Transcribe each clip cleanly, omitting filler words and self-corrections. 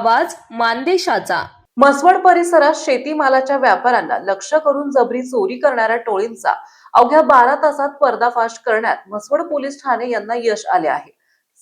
आवाज मानदेशाचा। म्हसवड परिसरात शेतीमालाच्या व्यापाऱ्यांना लक्ष्य करून जबरी चोरी करणाऱ्या टोळींचा अवघ्या 12 तासात पर्दाफाश करण्यात म्हसवड पोलीस ठाणे यांना यश आले आहे।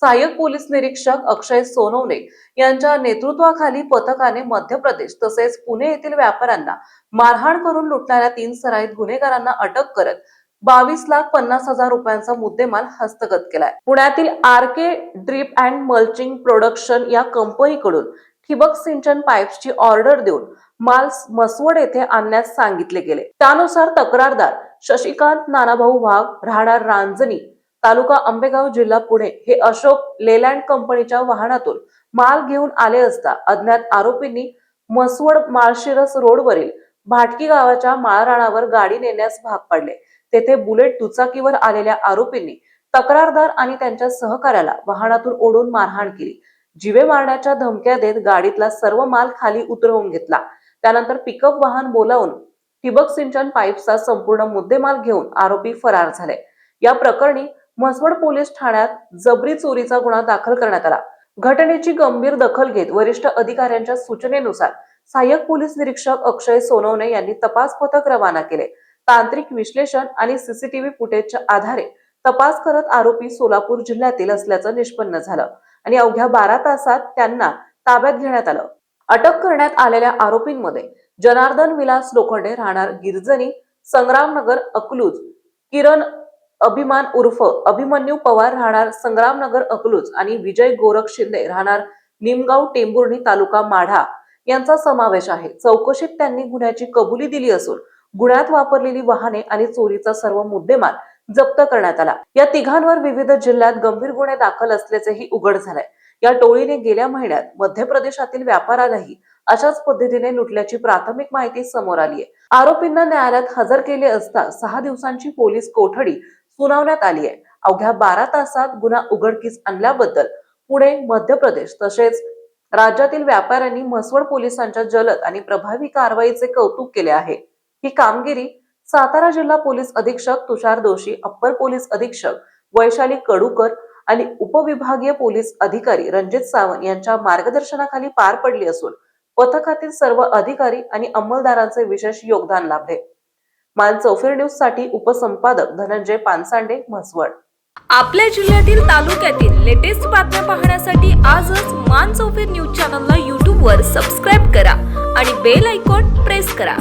सहाय्यक पोलीस निरीक्षक अक्षय सोनवणे यांच्या नेतृत्वाखाली पथकाने मध्य प्रदेश तसेच पुणे येथील व्यापाऱ्यांना मारहाण करून लुटणाऱ्या 3 सराईत गुन्हेगारांना अटक करत 22,50,000 रुपयांचा मुद्देमाल हस्तगत केलाय। पुण्यातील R K drip and mulching production या कंपनीकडून ठिबक सिंचन पाईप्सची ऑर्डर देऊन माल म्हसवड येथे आणण्यास सांगितले गेले। त्यानुसार तक्रारदार शशिकांत नानाभाऊ वाघ राहणार रांजणी तालुका आंबेगाव जिल्हा पुणे हे अशोक लेलँड कंपनीच्या वाहनातून माल घेऊन आले असता अज्ञात आरोपींनी म्हसवड माळशिरस रोडवरील भाटकी गावाच्या माळरानावर गाडी नेण्यास भाग पाडले। तेथे बुलेट दुचाकीवर आलेल्या आरोपींनी तक्रारदार आणि त्यांच्या सहकार्याला वाहनातून ओढून मारहाण केली। जीवे मारण्याच्या धमक्या देत गाडीतला सर्व माल खाली उतरवून घेतला। त्यानंतर पिकअप वाहन बोलावून ठिबक सिंचन पाईपचा संपूर्ण मुद्देमाल घेऊन आरोपी फरार झाले। या प्रकरणी म्हसवड पोलीस ठाण्यात जबरी चोरीचा गुन्हा दाखल करण्यात आला। घटनेची गंभीर दखल घेत वरिष्ठ अधिकाऱ्यांच्या सूचनेनुसार सहाय्यक पोलीस निरीक्षक अक्षय सोनवणे यांनी तपास पथक रवाना केले। तांत्रिक विश्लेषण आणि सीसीटीव्ही फुटेजच्या आधारे तपास करत आरोपी सोलापूर जिल्ह्यातील असल्याचं निष्पन्न झालं आणि अवघ्या 12 तासात त्यांना ताब्यात घेण्यात आलं। अटक करण्यात आलेल्या आरोपींमध्ये जनार्दन विलास लोखंडे राहणार गिरजणी संग्रामनगर अकलूज, किरण अभिमान उर्फ अभिमन्यू पवार राहणार संग्रामनगर अकलूज आणि विजय गोरख शिंदे राहणार निमगाव टेंभुर्णी तालुका माढा यांचा समावेश आहे। चौकशीत त्यांनी गुन्ह्याची कबुली दिली असून गुन्ह्यात वापरलेली वाहने आणि चोरीचा सर्व मुद्देमाल जप्त करण्यात आला। या तिघांवर विविध जिल्ह्यात गंभीर गुन्हे दाखल असल्याचेही उघड झाले। या टोळीने गेल्या महिन्यात मध्य प्रदेशातील व्यापाऱ्यालाही अशाच पद्धतीने लुटल्याची प्राथमिक माहिती समोर आली आहे। आरोपींना न्यायालयात हजर केले असता 6 दिवसांची पोलीस कोठडी सुनावण्यात आली आहे। अवघ्या 12 तासात गुन्हा उघडकीस आणल्याबद्दल पुणे, मध्य प्रदेश तसेच राज्यातील व्यापाऱ्यांनी म्हसवड पोलिसांच्या जलद आणि प्रभावी कारवाईचे कौतुक केले आहे। ही कामगिरी सातारा जिल्हा पोलीस अधीक्षक तुषार दोशी, अप्पर पोलीस अधीक्षक वैशाली कडूकर आणि उपविभागीय पोलीस अधिकारी रणजित सावंत यांच्या मार्गदर्शनाखाली पार पडली असून पथकातील सर्व अधिकारी आणि अंमलदारांचे विशेष योगदान लाभले। मानचौफेर न्यूज साठी उपसंपादक धनंजय पानसांडे, म्हसवड। आपल्या जिल्ह्यातील तालुक्यातील लेटेस्ट बातम्या पाहण्यासाठी आजच मानचौफेर न्यूज चॅनलला YouTube वर सबस्क्राईब करा आणि बेल आयकॉन प्रेस करा।